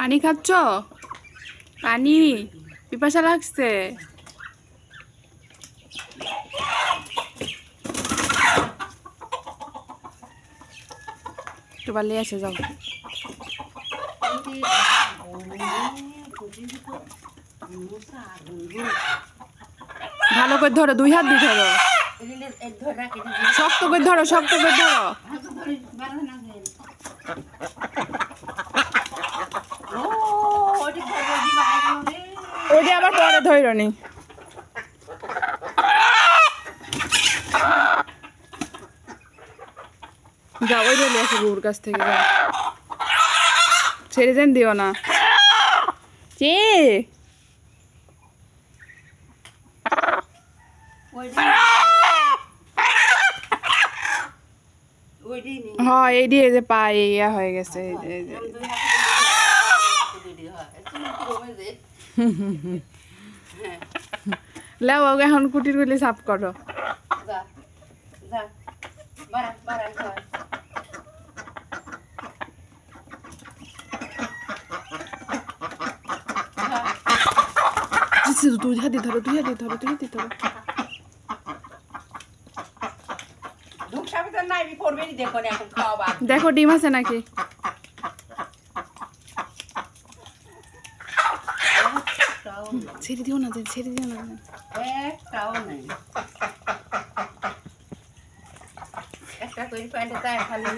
পানি খাচ্ছ? পানি পিপাসা লাগছে? একটু বালি আসে যাও। ভালো করে ধরো, 2 হাত দিয়ে ধরো, শক্ত করে ধরো, শক্ত করে ধরো। ওইটা আবার পরে ধরনি। যাও ওই চলে আসো গরুর কাছ থেকে, যাও, ছেড়ে দেন, দিও না। চে হ্যাঁ, এই দিয়ে যে পায়ে ইয়া হয়ে গেছে। লাও এখন কুটির গুলি সাফ করো। দুই হাতে ধরো, দুই হাতে ধরো, দুই হাতে ধরো। দেখো ডিম আছে নাকি। ছেড়ে দিও না, ছেড়ে দিও না। একটা করে প্যান্টে তাই খালি